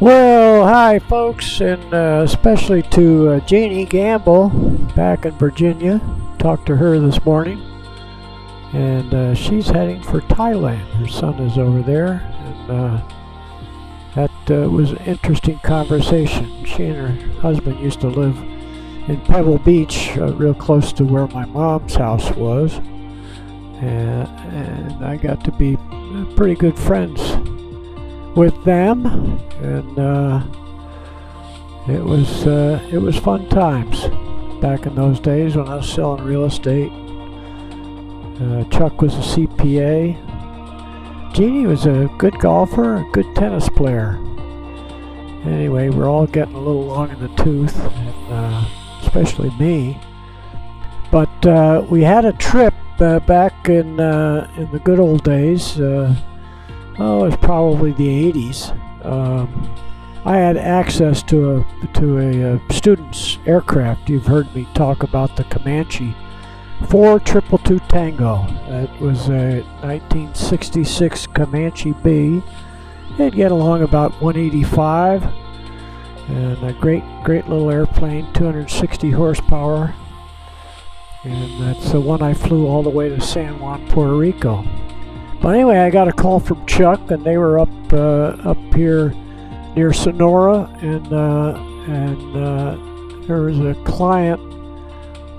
Well, hi folks, and especially to Jeanie Gamble back in Virginia. Talked to her this morning, and she's heading for Thailand. Her son is over there, and that was an interesting conversation. She and her husband used to live in Pebble Beach, real close to where my mom's house was, and I got to be pretty good friends with them, and it was fun times back in those days when I was selling real estate. Chuck was a CPA. Jeanie was a good golfer, a good tennis player. Anyway, we're all getting a little long in the tooth, and especially me. But we had a trip back in the good old days. It was probably the 80s. I had access to a student's aircraft. You've heard me talk about the Comanche 422 Tango. It was a 1966 Comanche B. It'd get along about 185, and a great little airplane, 260 horsepower. And that's the one I flew all the way to San Juan, Puerto Rico. But anyway, I got a call from Chuck, and they were up here near Sonora, and there was a client.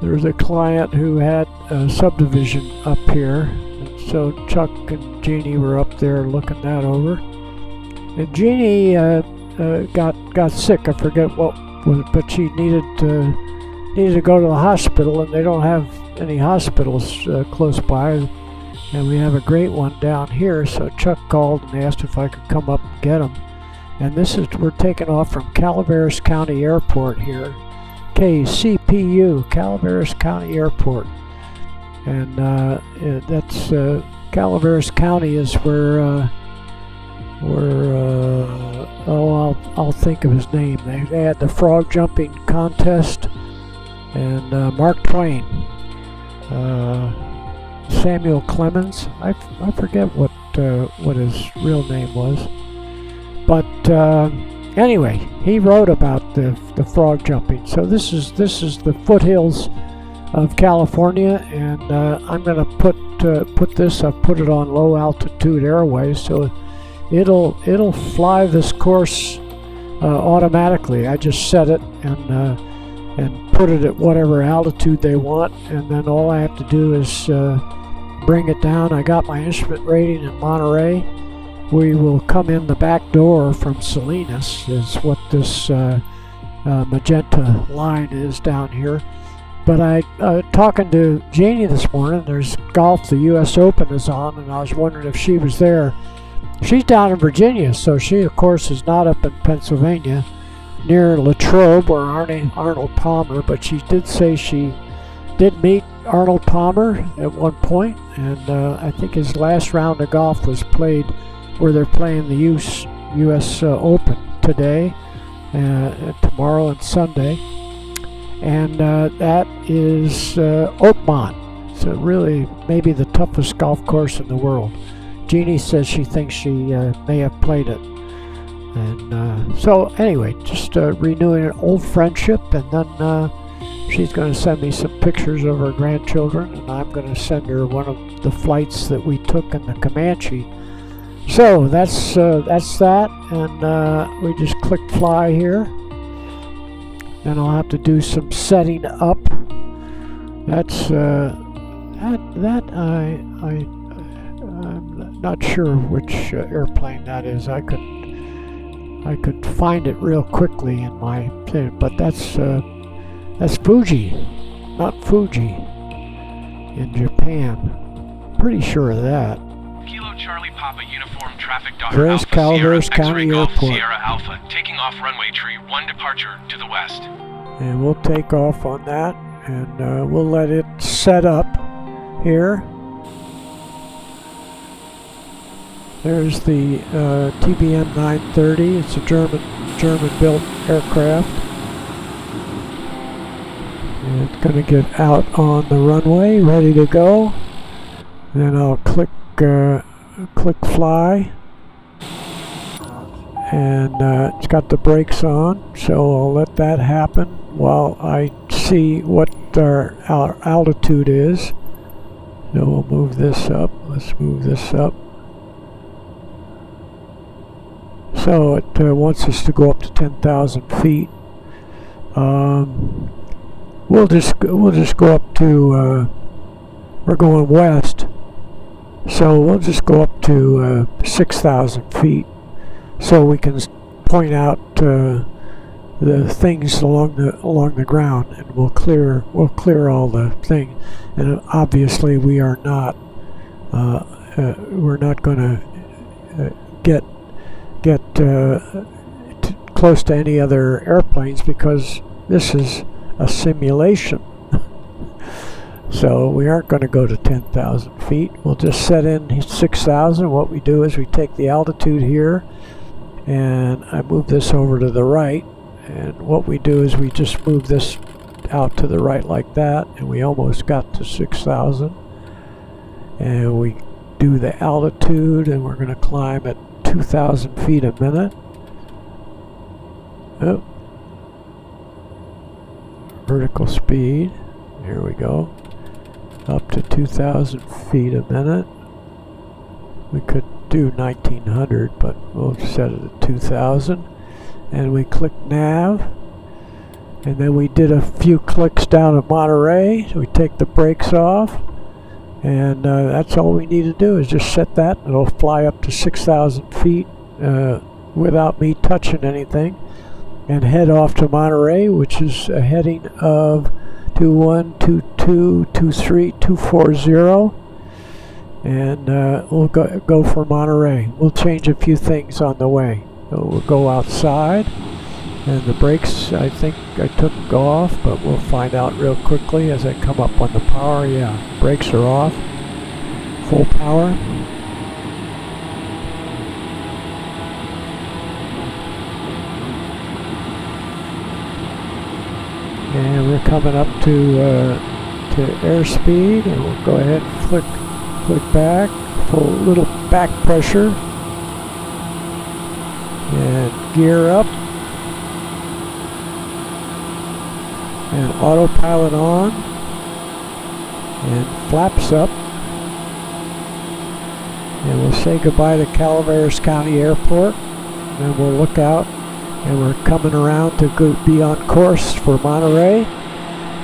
There was a client who had a subdivision up here, and so Chuck and Jeanie were up there looking that over. And Jeanie got sick. I forget what was, but she needed to go to the hospital, and they don't have any hospitals close by. And we have a great one down here, so Chuck called and asked if I could come up and get him. And we're taking off from Calaveras County Airport here, KCPU, Calaveras County Airport. And that's Calaveras County is where I'll think of his name. They had the frog jumping contest, and Mark Twain. Samuel Clemens. I forget what his real name was, but anyway, he wrote about the frog jumping. So this is the foothills of California, and I'm going to put this. I've put it on low altitude airways, so it'll fly this course automatically. I just set it and put it at whatever altitude they want, and then all I have to do is bring it down. I got my instrument rating in Monterey. We will come in the back door from Salinas, is what this magenta line is down here. But I talking to Jeanie this morning. There's golf, the U.S. Open is on, and I was wondering if she was there. She's down in Virginia, so she of course is not up in Pennsylvania near Latrobe or Arnold Palmer, but she did say she did meet Arnold Palmer at one point, and I think his last round of golf was played where they're playing the U.S. Open today, tomorrow and Sunday, and that is Oakmont. So really maybe the toughest golf course in the world. Jeanie says she thinks she may have played it. And so anyway, just renewing an old friendship, and then she's going to send me some pictures of her grandchildren, and I'm going to send her one of the flights that we took in the Comanche. So that's that, and we just click fly here. Then I'll have to do some setting up. That's I'm not sure which airplane that is. I could find it real quickly in my thing, but that's Fuji, not Fuji, in Japan. Pretty sure of that. Kilo Charlie Papa Uniform Traffic Dot There's Calaveras County Airport. Sierra Alpha, taking off runway tree 1 departure to the west. And we'll take off on that, and we'll let it set up here. There's the TBM 930. It's a German-built aircraft. And it's going to get out on the runway, ready to go. Then I'll click fly, and it's got the brakes on, so I'll let that happen while I see what our altitude is. So we'll move this up. Let's move this up. So it wants us to go up to 10,000 feet. We'll just go up to. We're going west, so we'll just go up to 6,000 feet, so we can point out the things along the ground, and we'll clear all the thing. And obviously, we are not. We're not going to get close to any other airplanes because this is a simulation. So we aren't going to go to 10,000 feet. We'll just set in 6,000. What we do is we take the altitude here, and I move this over to the right. And what we do is we just move this out to the right like that, and we almost got to 6,000. And we do the altitude, and we're going to climb at 2,000 feet a minute. Oh. Vertical speed. Here we go. Up to 2,000 feet a minute. We could do 1,900, but we'll set it at 2,000. And we click nav. And then we did a few clicks down at Monterey. So we take the brakes off. And that's all we need to do is just set that. It'll fly up to 6,000 feet without me touching anything. And head off to Monterey, which is a heading of 2122323240, and we'll go for Monterey. We'll change a few things on the way. So we'll go outside, and the brakes I think I took off, but we'll find out real quickly as I come up on the power. Yeah, brakes are off, full power. And we're coming up to airspeed, and we'll go ahead and flick back, full little back pressure, and gear up, and autopilot on, and flaps up, and we'll say goodbye to Calaveras County Airport, and then we'll look out. And we're coming around to be on course for Monterey.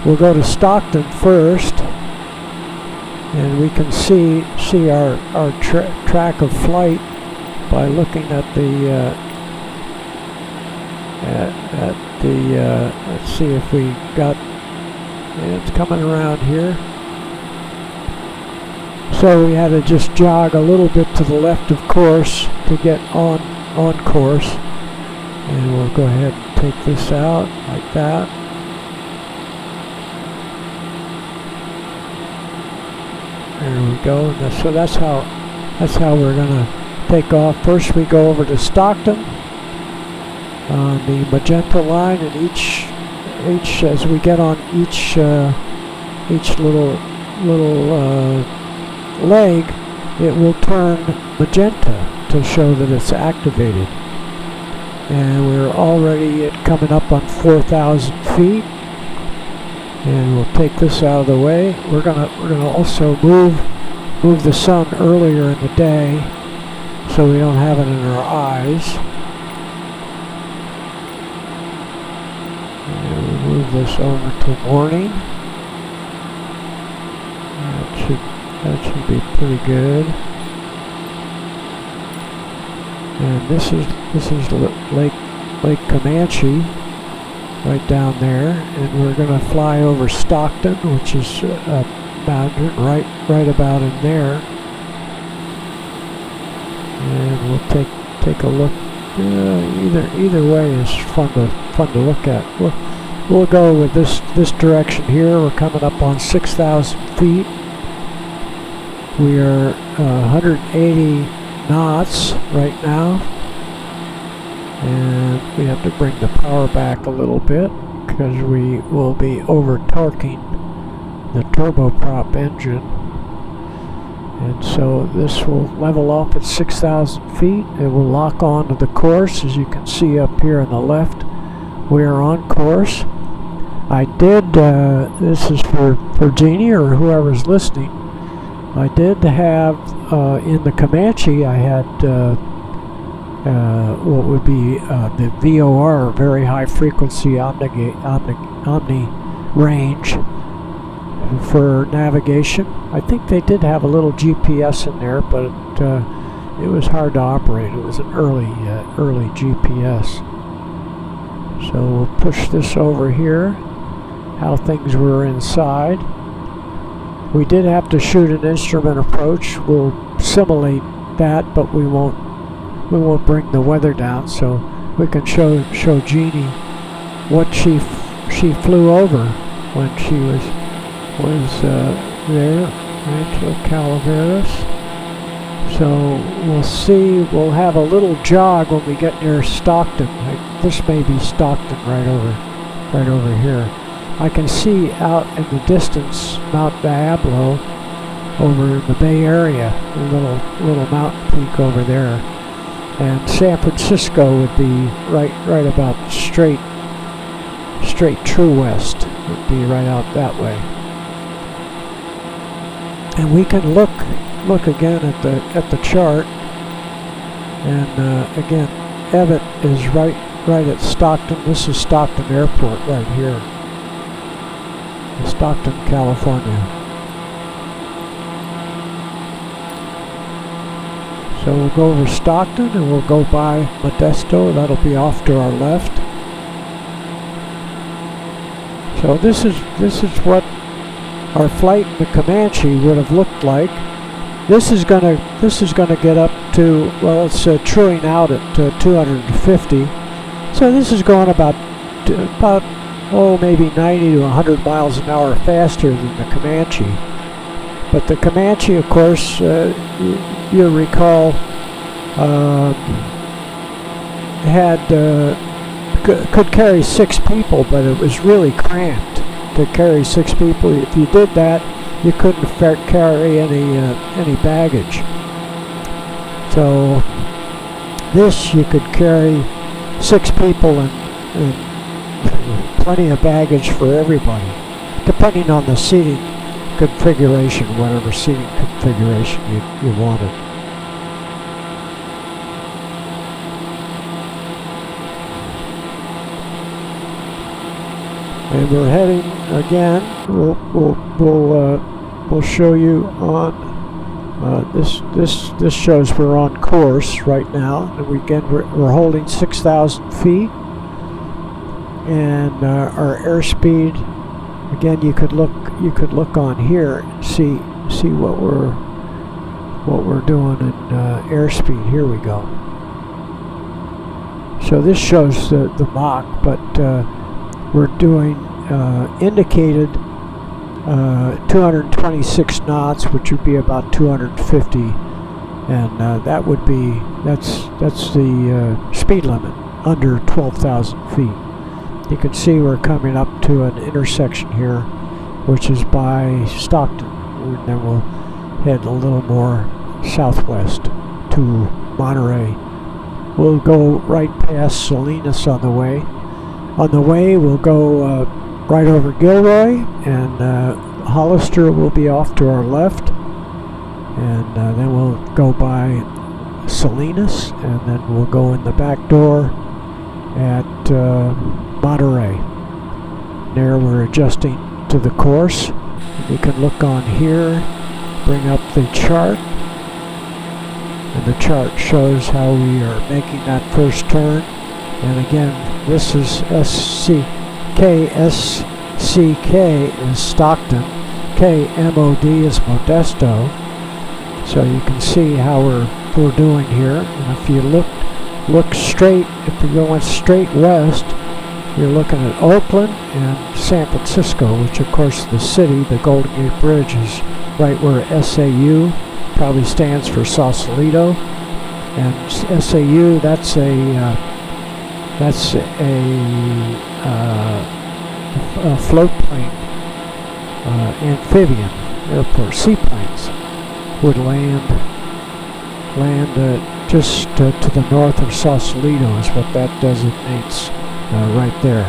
We'll go to Stockton first, and we can see our track of flight by looking at the let's see if we got. It's coming around here. So we had to just jog a little bit to the left of course to get on course. And we'll go ahead and take this out like that. There we go. So that's how we're gonna take off. First, we go over to Stockton on the magenta line, and each as we get on each little leg, it will turn magenta to show that it's activated. And we're already coming up on 4,000 feet, and we'll take this out of the way. We're gonna also move the sun earlier in the day, so we don't have it in our eyes. And we'll move this over to morning. That should be pretty good. And this is Lake Comanche, right down there, and we're going to fly over Stockton, which is a mountain right about in there, and we'll take a look. Either way is fun to look at. We'll go with this direction here. We're coming up on 6,000 feet. We are 180 knots right now, and we have to bring the power back a little bit because we will be over torquing the turboprop engine, And so this will level up at 6,000 feet. It will lock on to the course. As you can see up here on the left, we are on course. I did, this is for Jeanie or whoever's listening, I did have, in the Comanche, I had what would be the VOR, very high frequency omni range for navigation. I think they did have a little GPS in there, but it was hard to operate. It was an early GPS. So we'll push this over here, how things were inside. We did have to shoot an instrument approach. We'll simulate that, but we won't bring the weather down, so we can show Jeanie what she flew over when she was there, right to Calaveras. So we'll see. We'll have a little jog when we get near Stockton. This may be Stockton right over here. I can see out in the distance Mount Diablo over in the Bay Area, a little mountain peak over there. And San Francisco would be right about straight true west. Would be right out that way. And we can look again at the chart. And again, Evatt is right at Stockton. This is Stockton Airport right here, Stockton, California. So we'll go over Stockton and we'll go by Modesto. That'll be off to our left. So this is what our flight in the Comanche would have looked like. This is gonna get up to, well, it's truing out at 250. So this is going about maybe 90 to 100 miles an hour faster than the Comanche. But the Comanche, of course, you'll recall, could carry 6 people, but it was really cramped to carry 6 people. If you did that, you couldn't carry any baggage. So this, you could carry 6 people and plenty of baggage for everybody, depending on the seating configuration, whatever seating configuration you wanted. And we're heading again. We'll show you on this shows we're on course right now. And we're holding 6,000 feet, and our airspeed. Again, you could look on here and see what we're doing in airspeed. Here we go. So this shows the Mach, but we're doing indicated 226 knots, which would be about 250, and that's the speed limit under 12,000 feet. You can see we're coming up to an intersection here, which is by Stockton, and then we'll head a little more southwest to Monterey. We'll go right past Salinas on the way. On the way, we'll go right over Gilroy, and Hollister will be off to our left, and then we'll go by Salinas, and then we'll go in the back door at Monterey. There we're adjusting to the course. You can look on here, bring up the chart, and the chart shows how we are making that first turn. And again, this is SCK is Stockton, KMOD is Modesto. So you can see how we're doing here. And if you look straight, if you're going straight west, you're looking at Oakland and San Francisco, which of course the city, the Golden Gate Bridge, is right where SAU probably stands for Sausalito. And SAU, that's a float plane, amphibian airport, seaplanes. would land just to the north of Sausalito is what that designates right there.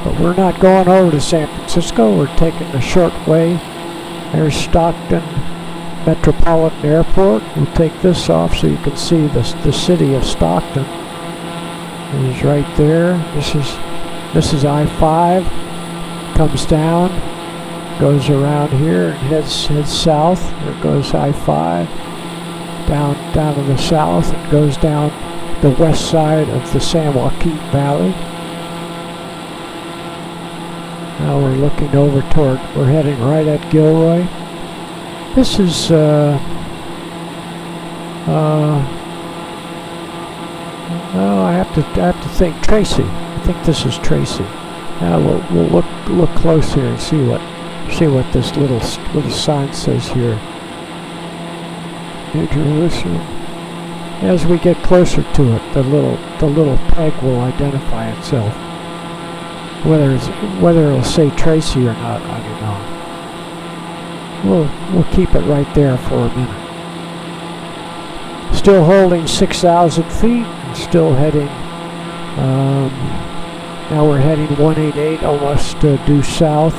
But we're not going over to San Francisco. We're taking the short way. There's Stockton Metropolitan Airport. We'll take this off so you can see the city of Stockton. It is right there. This is I-5. Comes down, goes around here and heads south. There goes I-5 down to the south and goes down the west side of the San Joaquin Valley. Now we're looking over we're heading right at Gilroy. This is oh, I have to think Tracy. I think this is Tracy. Now we'll look close here and see what this little sign says here. New Jerusalem. As we get closer to it, the little peg will identify itself. Whether it'll say Tracy or not, I don't know. We'll keep it right there for a minute. Still holding 6,000 feet and still heading. Now we're heading 188, almost due south.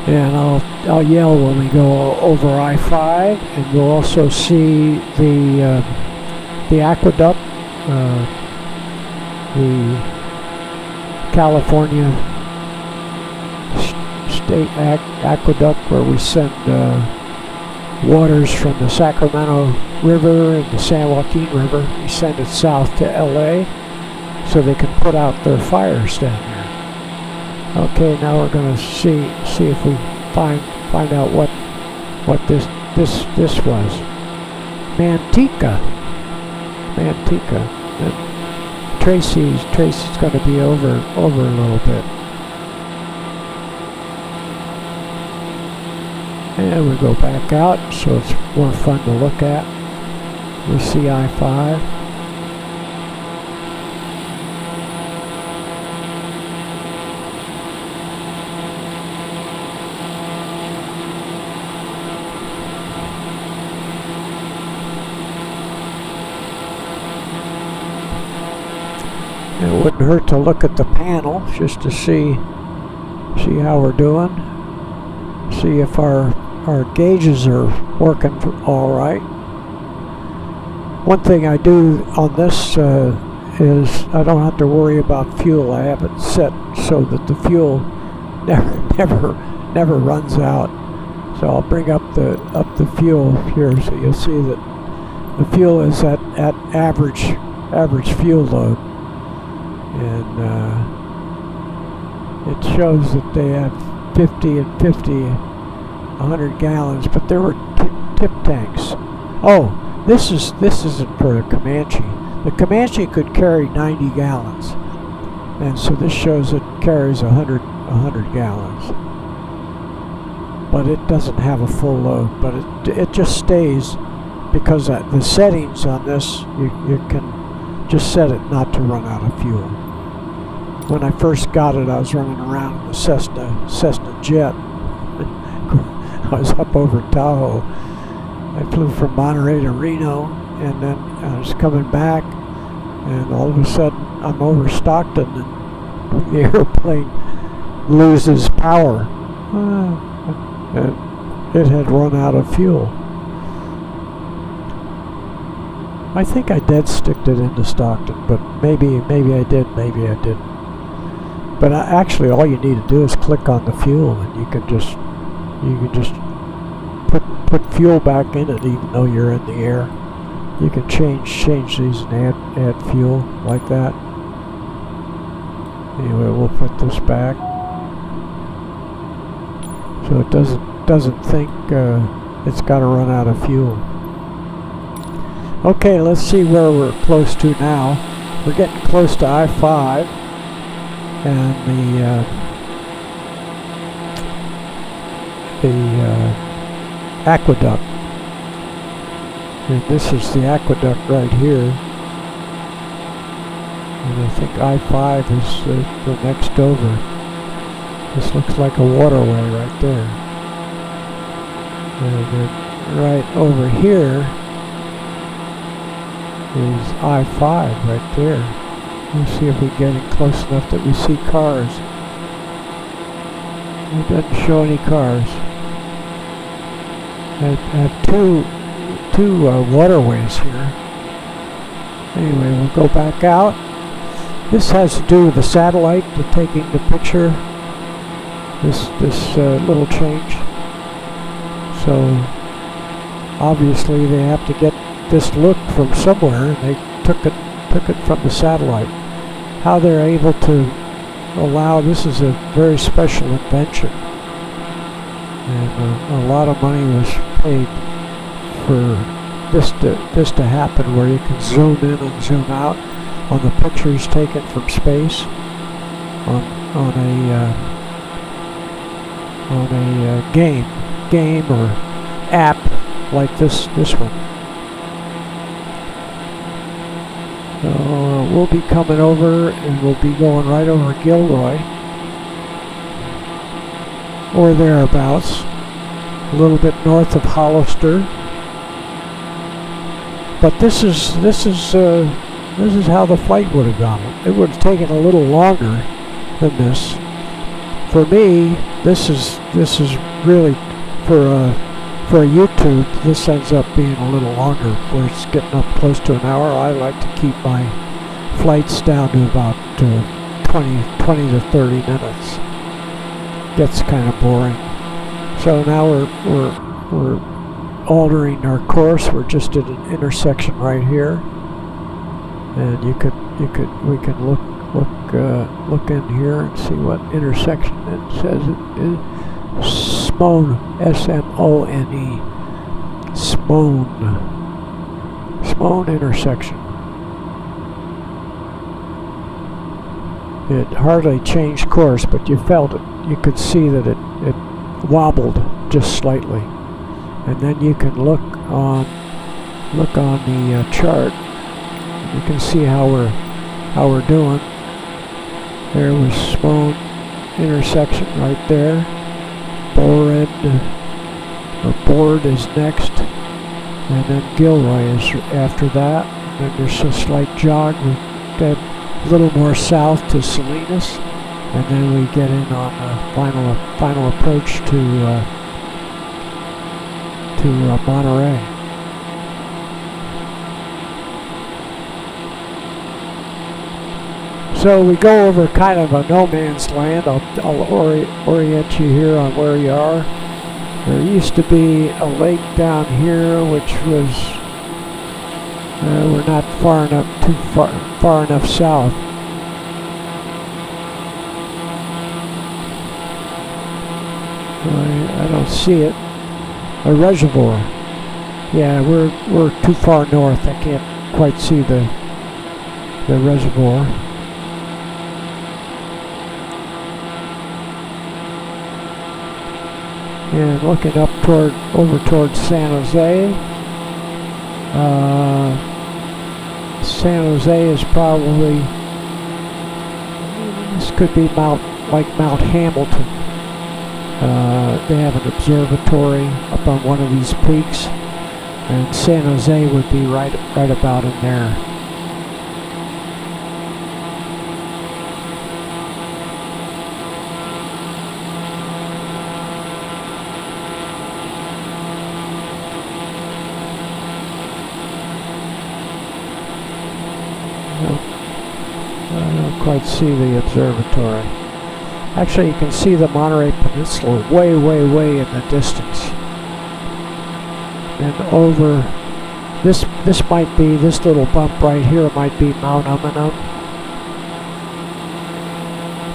And I'll yell when we go over I-5, and you'll also see the aqueduct, the California State Aqueduct, where we send waters from the Sacramento River and the San Joaquin River. We send it south to LA so they can put out their fires down there. Okay, now we're going to see if we find out what this was. Manteca. And Tracy's going to be over a little bit. And we go back out, so it's more fun to look at. We see I-5. It wouldn't hurt to look at the panel just to see how we're doing. See if our gauges are working all right. One thing I do on this is I don't have to worry about fuel. I have it set so that the fuel never runs out. So I'll bring up the fuel here, so you'll see that the fuel is at average fuel load. And it shows that they have 50 and 50, 100 gallons, but there were tip tanks. Oh, this isn't for the Comanche. The Comanche could carry 90 gallons, and so this shows it carries 100 gallons. But it doesn't have a full load, but it just stays, because the settings on this, you can just set it not to run out of fuel. When I first got it, I was running around in the Cessna jet. I was up over Tahoe. I flew from Monterey to Reno, and then I was coming back, and all of a sudden I'm over Stockton, and the airplane loses power. And it had run out of fuel. I think I dead sticked it into Stockton, but maybe I did, maybe I didn't. But actually, all you need to do is click on the fuel, and you can just put fuel back in it, even though you're in the air. You can change these and add fuel like that. Anyway, we'll put this back so it doesn't think it's got to run out of fuel. Okay, let's see where we're close to now. We're getting close to I-5, and the aqueduct. And this is the aqueduct right here. And I think I-5 is the next over. This looks like a waterway right there. And then right over here is I-5 right there. We'll see if we get in close enough that we see cars. It doesn't show any cars. I have two waterways here. Anyway, we'll go back out. This has to do with the satellite, the taking the picture. This little change. So obviously they have to get this look from somewhere, and they took it from the satellite. How they're able to allow this is a very special invention, and a lot of money was paid for this to happen, where you can zoom in and zoom out on the pictures taken from space on a game or app like this one. So we'll be coming over, and we'll be going right over Gilroy or thereabouts, a little bit north of Hollister. But this is how the flight would have gone. It would have taken a little longer than this. For me, this is really for a YouTube. This ends up being a little longer, where it's getting up close to an hour. I like to keep my flights down to about 20 to 30 minutes. Gets kind of boring. So now we're altering our course. We're just at an intersection right here, and we can look in here and see what intersection it says. It is Smone, S-M-O-N-E, Smone intersection. It hardly changed course, but you felt it. You could see that it wobbled just slightly. And then you can look on the chart. You can see how we're doing. There was Smone intersection right there. Board is next, and then Gilroy is after that. And then there's a slight jog. We get a little more south to Salinas, and then we get in on the final approach to Monterey. So we go over kind of a no man's land. I'll orient you here on where you are. There used to be a lake down here, which was we're not far enough south. I don't see it. A reservoir. Yeah, we're too far north. I can't quite see the reservoir. And looking up over towards San Jose. San Jose is probably, this could be Mount Hamilton. They have an observatory up on one of these peaks, and San Jose would be right about in there. I don't quite see the observatory. Actually, you can see the Monterey Peninsula way, way, way in the distance. And over this might be, this little bump right here might be Mount Umanum.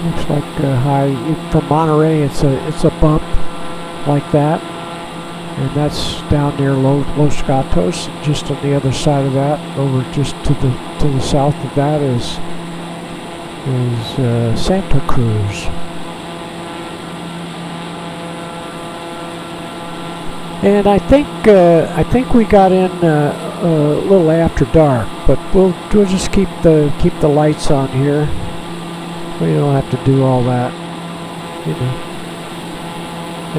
Looks like high from Monterey. It's a bump like that, and that's down near Los Gatos. Just on the other side of that, over just to the south of that is Santa Cruz. And I think we got in a little after dark, but we'll just keep the lights on here. We don't have to do all that. You know,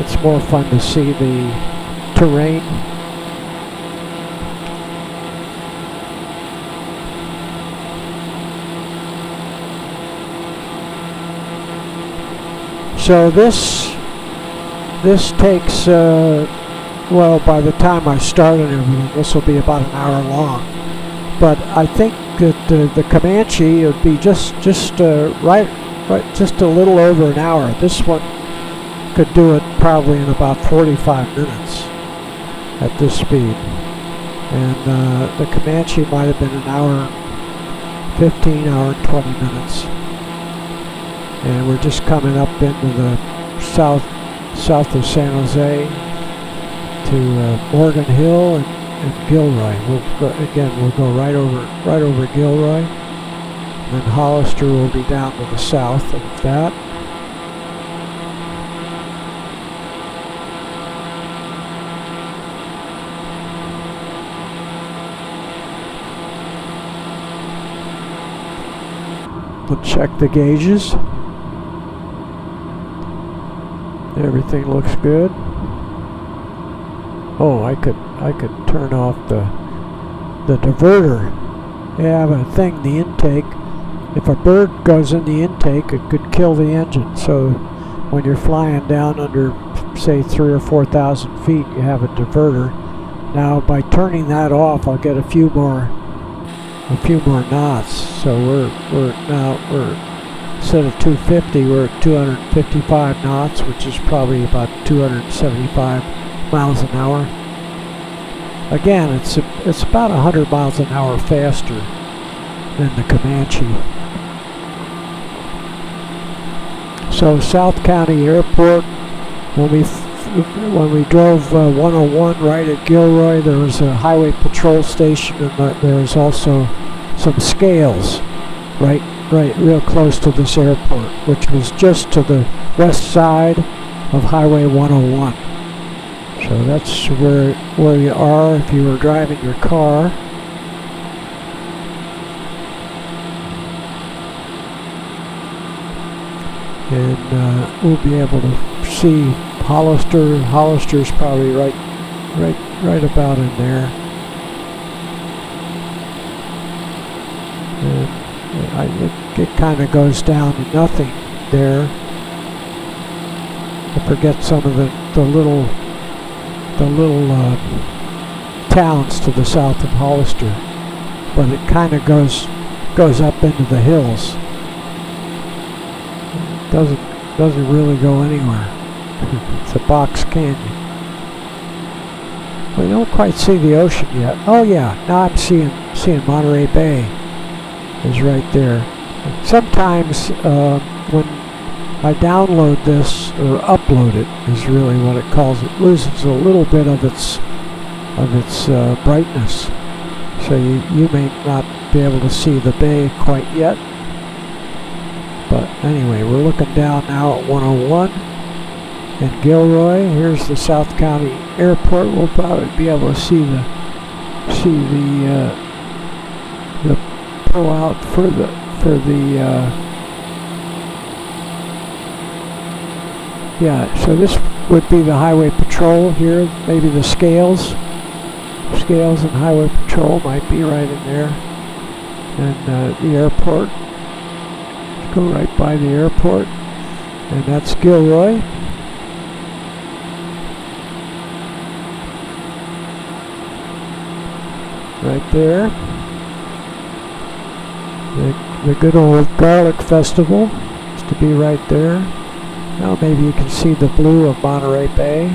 it's more fun to see the terrain. So this takes, well, by the time I started everything, this will be about an hour long. But I think that the Comanche would be just right, just a little over an hour. This one could do it probably in about 45 minutes at this speed. And the Comanche might have been an hour, 15, hour and 20 minutes. And we're just coming up into the south of San Jose to Morgan Hill and Gilroy. We'll go right over Gilroy. And then Hollister will be down to the south of that. We'll check the gauges. Everything looks good. Oh, I could turn off the diverter. They have a thing, the intake. If a bird goes in the intake, it could kill the engine. So when you're flying down under, say, 3,000 or 4,000 feet, you have a diverter. Now, by turning that off, I'll get a few more knots. So we're instead of 250, we're at 255 knots, which is probably about 275 miles an hour. Again, it's about 100 miles an hour faster than the Comanche. So South County Airport, when we drove 101 right at Gilroy, there was a highway patrol station, and there was also some scales right real close to this airport, which was just to the west side of Highway 101. So that's where you are if you were driving your car. And we'll be able to see Hollister. Hollister's probably right about in there. It kind of goes down to nothing there. I forget some of the little towns to the south of Hollister, but it kind of goes up into the hills. It doesn't really go anywhere. It's a box canyon. We don't quite see the ocean yet. Oh yeah, now I'm seeing Monterey Bay is right there. Sometimes when I download this, or upload it is really what it calls it, loses a little bit of its brightness. So you may not be able to see the bay quite yet. But anyway, we're looking down now at 101 and Gilroy. Here's the South County Airport. We'll probably be able to see the pull out for the yeah, so this would be the highway patrol here, maybe the scales and highway patrol might be right in there, and the airport. Let's go right by the airport, and that's Gilroy. Right there. The good old Garlic Festival is to be right there. Now maybe you can see the blue of Monterey Bay.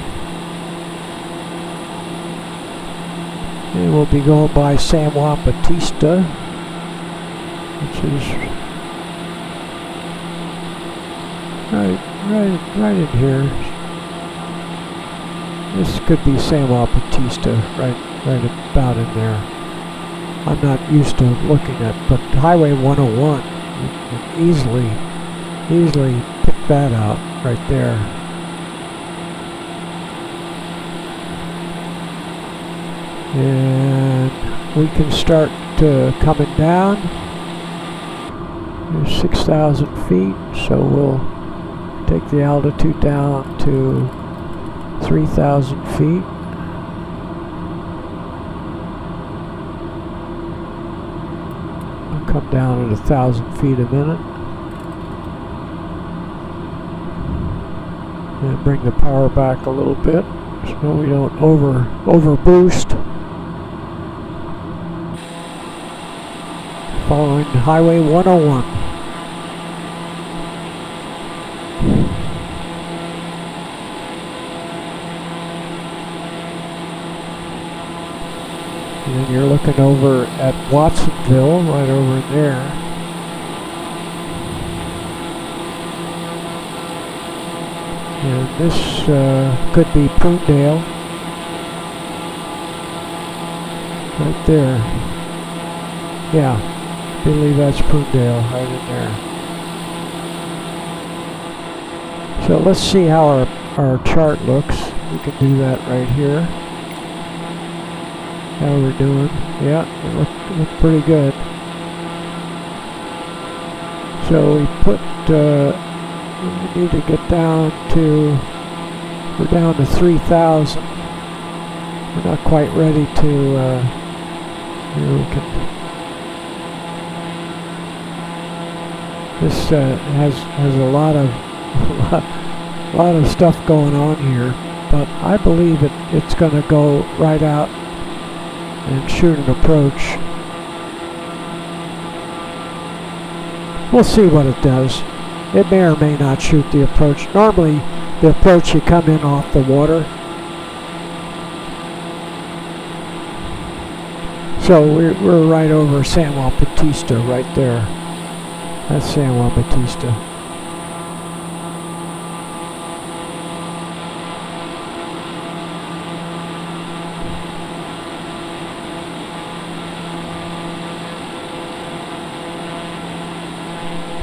And we'll be going by San Juan Bautista, which is right in here. This could be San Juan Bautista, right about in there. I'm not used to looking at, but Highway 101, you can easily pick that out right there. And we can start coming down. There's 6,000 feet, so we'll take the altitude down to 3,000 feet. I'll come down at 1,000 feet a minute. And bring the power back a little bit so we don't over boost. Following Highway 101. And then you're looking over at Watsonville, right over there. And this could be Prunedale. Right there. Yeah, I believe that's Prunedale, right in there. So let's see how our chart looks. We can do that right here. How we're doing. Yeah, it look pretty good. So we put, we need to get down to, we're down to 3,000. We're not quite ready to, here we can, this has a lot of stuff going on here, but I believe it's going to go right out and shoot an approach. We'll see what it does. It may or may not shoot the approach. Normally, the approach, you come in off the water. So we're right over San Juan Bautista, right there. That's San Juan Bautista.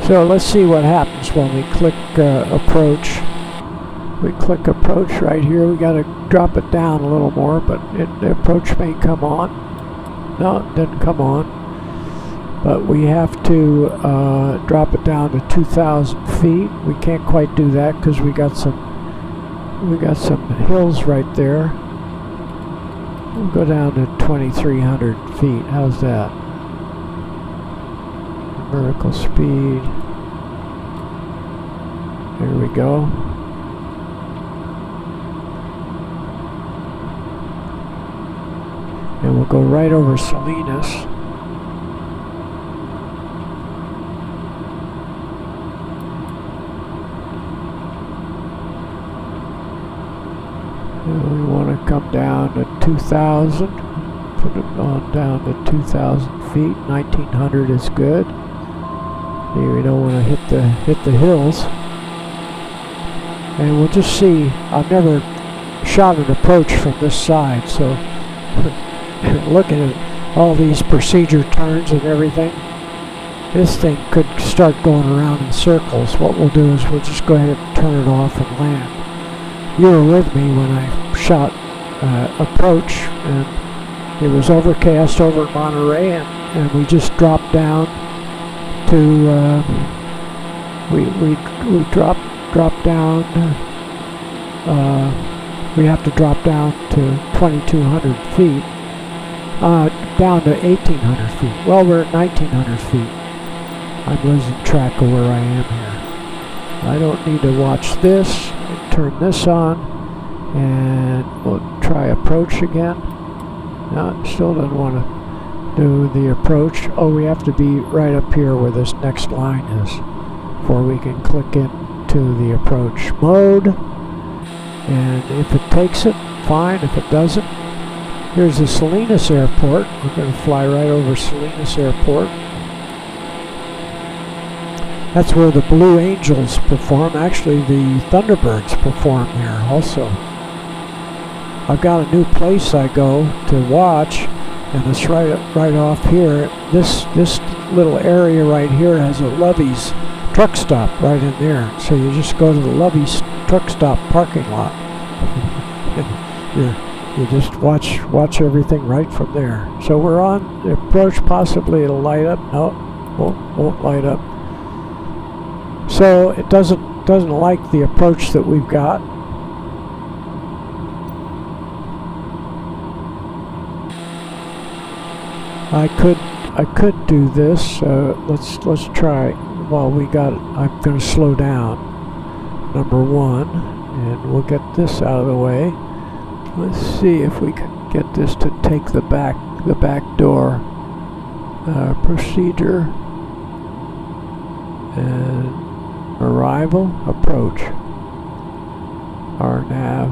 So let's see what happens when we click approach. We click approach right here. We got to drop it down a little more, but the approach may come on. No, it didn't come on. But we have to drop it down to 2,000 feet. We can't quite do that because we got some hills right there. We'll go down to 2,300 feet. How's that? Vertical speed. There we go. And we'll go right over Salinas. And we want to come down to 2,000. Put it on down to 2,000 feet. 1,900 is good. Here we don't want to hit the hills. And we'll just see. I've never shot an approach from this side, so looking at all these procedure turns and everything, this thing could start going around in circles. What we'll do is we'll just go ahead and turn it off and land. You were with me when I shot approach, and it was overcast over at Monterey, and we just dropped down to we drop down. We have to drop down to 2,200 feet, down to 1,800 feet. Well, we're at 1,900 feet. I'm losing track of where I am here. I don't need to watch this. Turn this on, and we'll try approach again. No, still doesn't want to do the approach. Oh, we have to be right up here where this next line is before we can click into the approach mode. And if it takes it, fine. If it doesn't, here's the Salinas Airport. We're going to fly right over Salinas Airport. That's where the Blue Angels perform. Actually, the Thunderbirds perform there also. I've got a new place I go to watch, and it's right off here. This little area right here has a Lovey's truck stop right in there. So you just go to the Lovey's truck stop parking lot. you just watch everything right from there. So we're on the approach. Possibly it'll light up. No, won't light up. So it doesn't like the approach that we've got. I could do this. Let's try. Well, I'm going to slow down. Number 1, and we'll get this out of the way. Let's see if we can get this to take the back door. Procedure and arrival, approach. RNAV.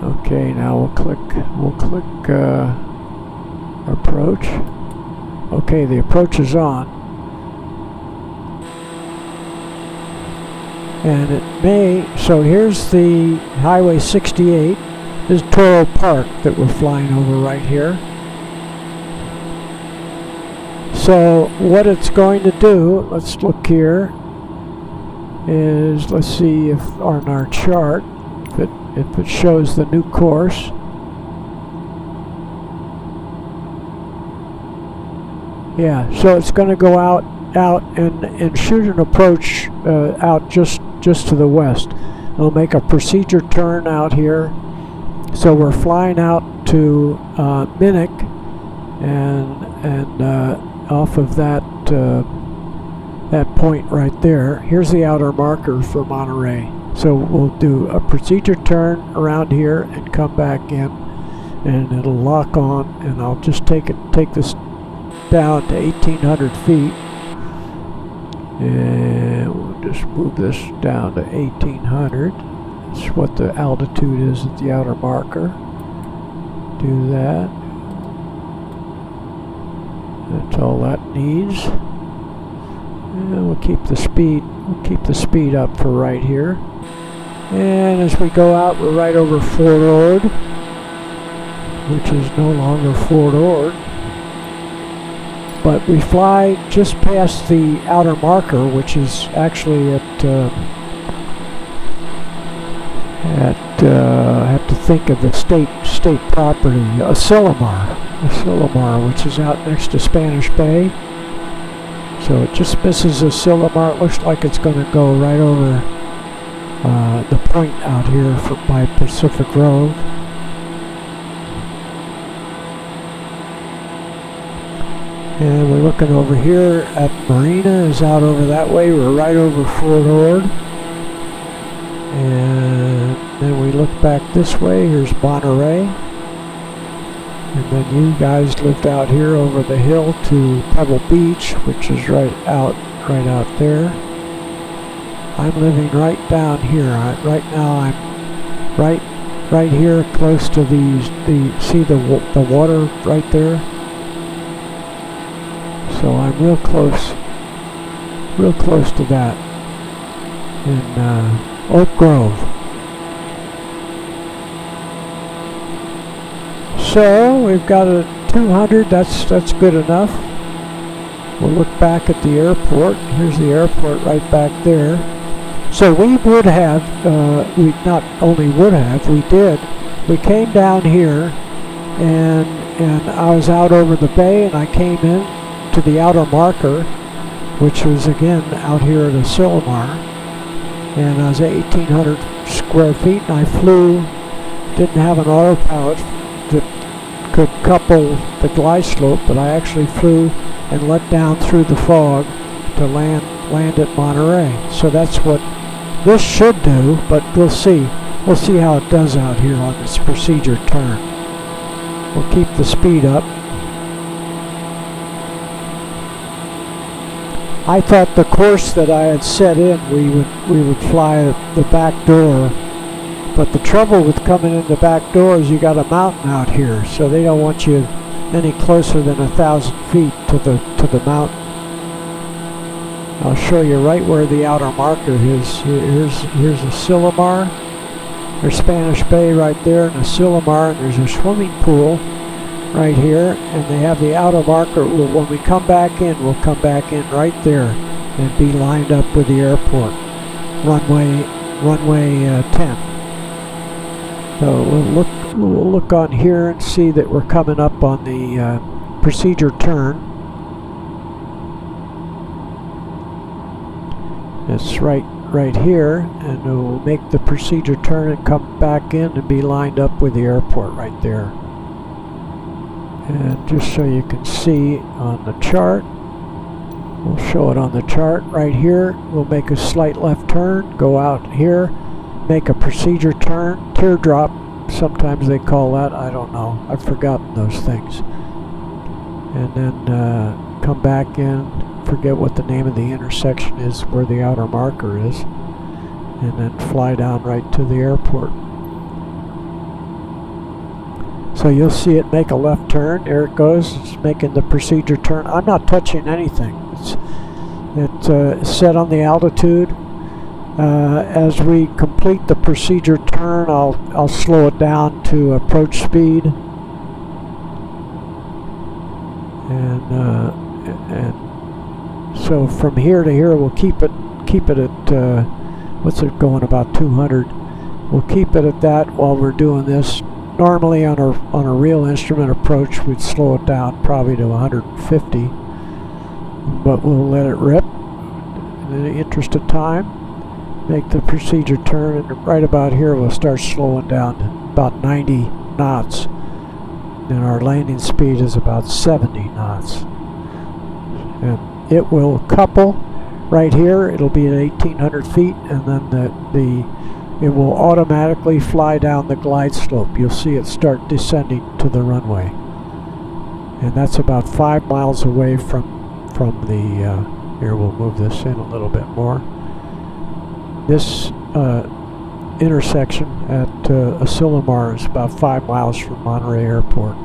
Okay, now we'll click approach. Okay, the approach is on. And it may, so here's the Highway 68. This is Toro Park that we're flying over right here. So what it's going to do, let's look here, is let's see if on our chart, if it shows the new course. Yeah, so it's going to go out and shoot an approach out just to the west. It'll make a procedure turn out here. So we're flying out to Minnick, and off of that point right there. Here's the outer marker for Monterey. So we'll do a procedure turn around here and come back in, and it'll lock on. And I'll just take this down to 1,800 feet, and we'll just move this down to 1,800. That's what the altitude is at the outer marker. Do that. That's all that needs. And we'll keep the speed. We'll keep the speed up for right here. And as we go out, we're right over Fort Ord, which is no longer Fort Ord. But we fly just past the outer marker, which is actually at I have to think of the state property, Asilomar, which is out next to Spanish Bay. So it just misses Asilomar. It looks like it's going to go right over the point out here by Pacific Grove. And we're looking over here at Marina is out over that way. We're right over Fort Ord. And then we look back this way. Here's Monterey. And then you guys lived out here over the hill to Pebble Beach, which is right out there. I'm living right down here. Right now I'm right here close to see the water right there. So I'm real close to that in Oak Grove. So we've got a 200. That's good enough. We'll look back at the airport. Here's the airport right back there. So we would have, we not only would have, we did. We came down here, and I was out over the bay, and I came in to the outer marker, which was again out here at Asilomar, and I was at 1,800 square feet, and I flew, didn't have an autopilot that could couple the glide slope, but I actually flew and let down through the fog to land at Monterey. So that's what this should do, but we'll see how it does out here on this procedure turn. We'll keep the speed up. I thought the course that I had set in, we would fly the back door, but the trouble with coming in the back door is you got a mountain out here, so they don't want you any closer than 1,000 feet to the mountain. I'll show you right where the outer marker is. Here's Asilomar. There's Spanish Bay right there, and Asilomar, and there's a swimming pool right here, and they have the outer marker. When we come back in, we'll come back in right there and be lined up with the airport, runway 10. So we'll look on here and see that we're coming up on the procedure turn. It's right here, and we'll make the procedure turn and come back in and be lined up with the airport right there. And just so you can see on the chart, we'll show it on the chart right here. We'll make a slight left turn, go out here, make a procedure turn, teardrop, sometimes they call that, I don't know, I've forgotten those things. And then come back in, forget what the name of the intersection is where the outer marker is, and then fly down right to the airport. So you'll see it make a left turn. There it goes. It's making the procedure turn. I'm not touching anything. It's set on the altitude. As we complete the procedure turn, I'll slow it down to approach speed. And so from here to here, we'll keep it at what's it going, about 200. We'll keep it at that while we're doing this. Normally on a real instrument approach, we'd slow it down probably to 150, but we'll let it rip in the interest of time. Make the procedure turn, and right about here we'll start slowing down to about 90 knots, and our landing speed is about 70 knots. And it will couple right here. It'll be at 1,800 feet, and then it will automatically fly down the glide slope. You'll see it start descending to the runway. And that's about 5 miles away from the, here we'll move this in a little bit more. This intersection at Asilomar is about 5 miles from Monterey Airport.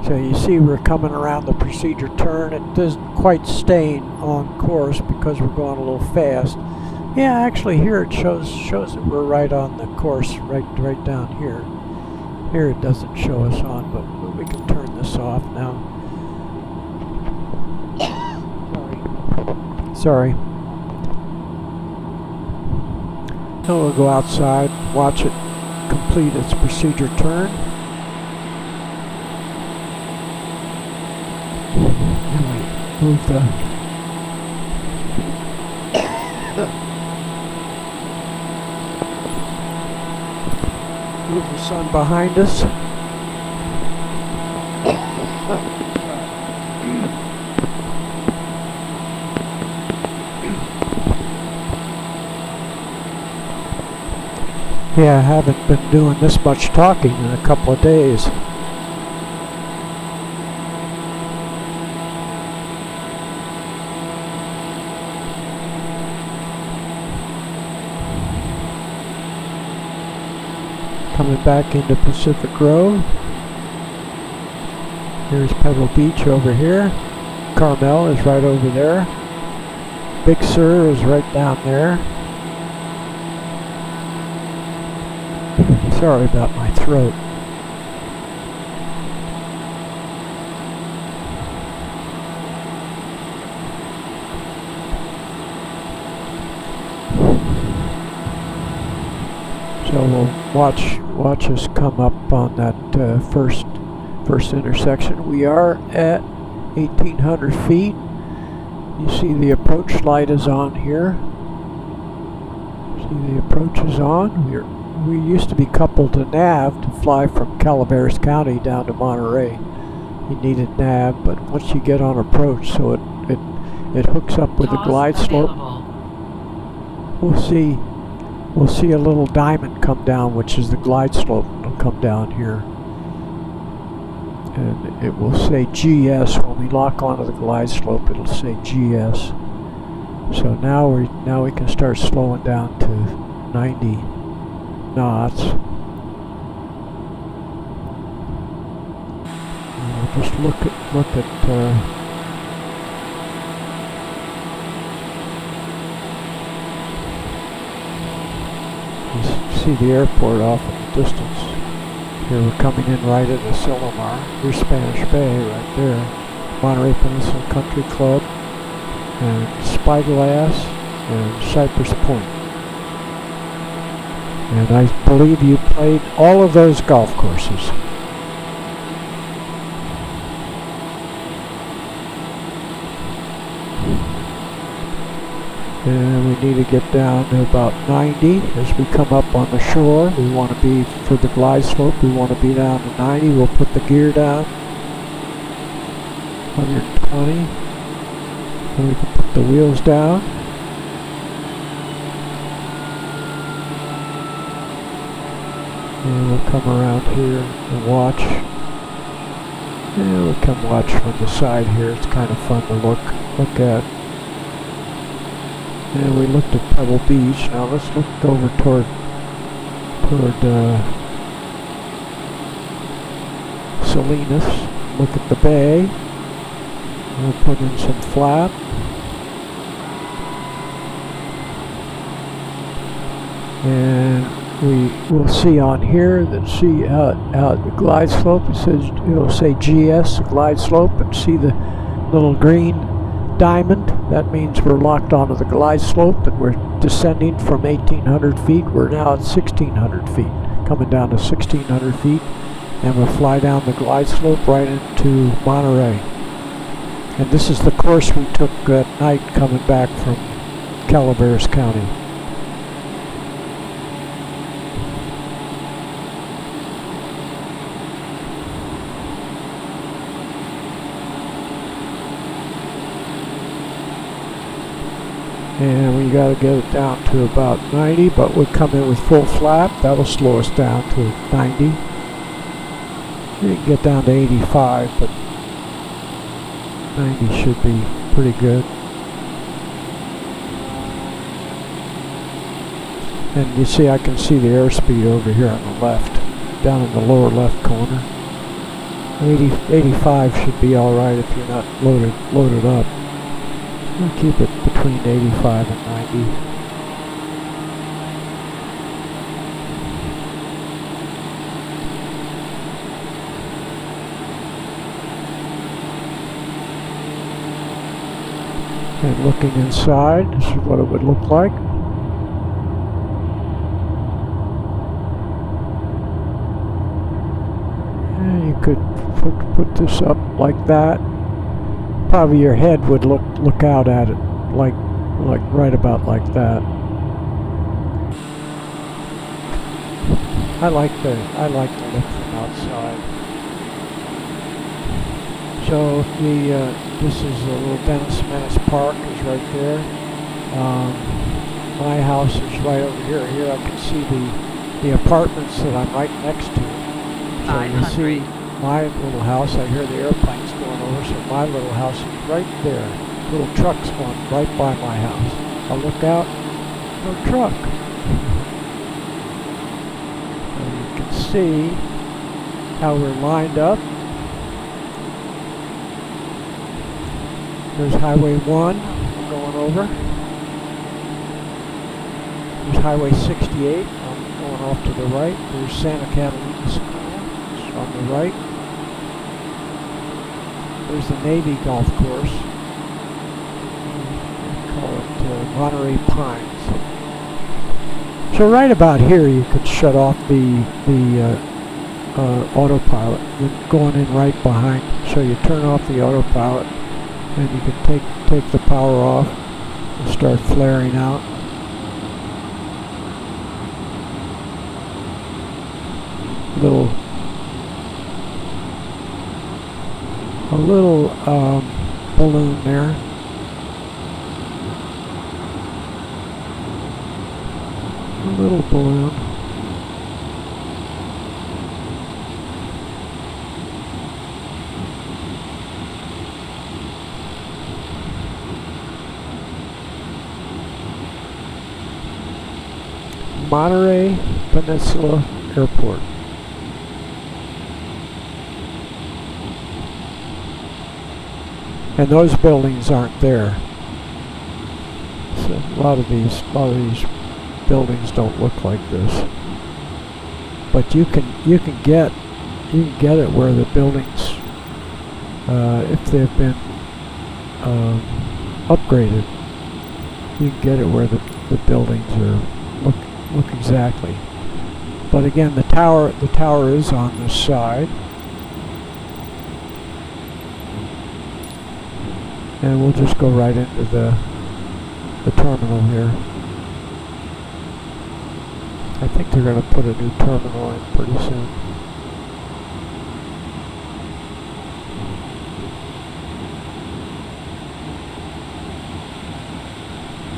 So you see we're coming around the procedure turn. It isn't quite staying on course because we're going a little fast. Yeah, actually here it shows that we're right on the course, right down here. Here it doesn't show us on, but we can turn this off now. Sorry. Now we'll go outside, watch it complete its procedure turn. Move the sun behind us. Yeah, I haven't been doing this much talking in a couple of days. Coming back into Pacific Grove. Here's Pebble Beach over here. Carmel is right over there. Big Sur is right down there. Sorry about my throat. So we'll watch us come up on that first intersection. We are at 1,800 feet. You see the approach light is on here. See the approach is on. We used to be coupled to nav to fly from Calaveras County down to Monterey. You needed nav, but once you get on approach, so it hooks up with the glide slope. We'll see a little diamond come down, which is the glide slope. It'll come down here, and it will say GS when we lock onto the glide slope. It'll say GS. So now we can start slowing down to 90 knots. Just look at. See the airport off in the distance. Here we're coming in right at Asilomar. Here's Spanish Bay right there. Monterey Peninsula Country Club, and Spyglass, and Cypress Point. And I believe you played all of those golf courses. And we need to get down to about 90 as we come up on the shore. We want to be, for the glide slope, we want to be down to 90. We'll put the gear down. 120. And we can put the wheels down. And we'll come around here and watch. And we'll come watch from the side here. It's kind of fun to look at. And we looked at Pebble Beach. Now let's look over toward Salinas. Look at the bay. We'll put in some flap. And we will see on here that see out the glide slope. It says, it'll say GS, the glide slope, and see the little green diamond. That means we're locked onto the glide slope and we're descending from 1,800 feet. We're now at 1,600 feet, coming down to 1,600 feet, and we'll fly down the glide slope right into Monterey. And this is the course we took at night coming back from Calaveras County. And we got to get it down to about 90, but we'll come in with full flap. That'll slow us down to 90. We can get down to 85, but 90 should be pretty good. And you see, I can see the airspeed over here on the left, down in the lower left corner. 85 should be all right if you're not loaded up. We'll keep it between 85 and 90. And looking inside, this is what it would look like. And you could put this up like that. Probably your head would look out at it like right about like that. I like the look from outside. So this is a little Dennis Menace Park is right there. My house is right over here. Here I can see the apartments that I'm right next to. So you see my little house. I hear the airplanes going over. So my little house is right there. Little trucks going right by my house. I look out, no truck. And you can see how we're lined up. There's Highway 1 we're going over. There's Highway 68 going off to the right. There's Santa Catalina on the right. There's the Navy Golf Course. We call it Monterey Pines. So right about here you could shut off the autopilot. Then going in right behind. So you turn off the autopilot and you can take the power off and start flaring out. A little balloon there. A little balloon. Monterey Peninsula Airport. And those buildings aren't there. So a lot of these buildings don't look like this. But you can get it where the buildings, if they've been upgraded, you can get it where the buildings are look exactly. But again, the tower is on this side. And we'll just go right into the the terminal here. I think they're going to put a new terminal in pretty soon.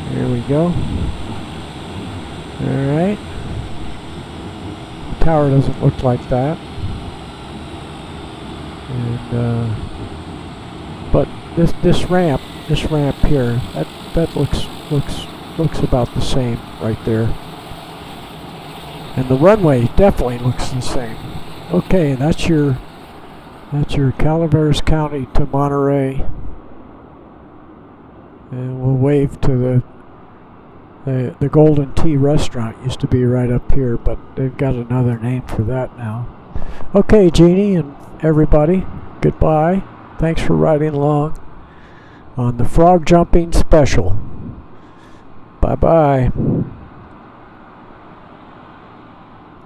Here we go. Alright. The tower doesn't look like that. And but this ramp here, that looks about the same right there. And the runway definitely looks the same. Okay, that's your Calaveras County to Monterey. And we'll wave to the Golden Tea restaurant. Used to be right up here, but they've got another name for that now. Okay, Jeanie and everybody, goodbye. Thanks for riding along on the frog jumping special. Bye-bye.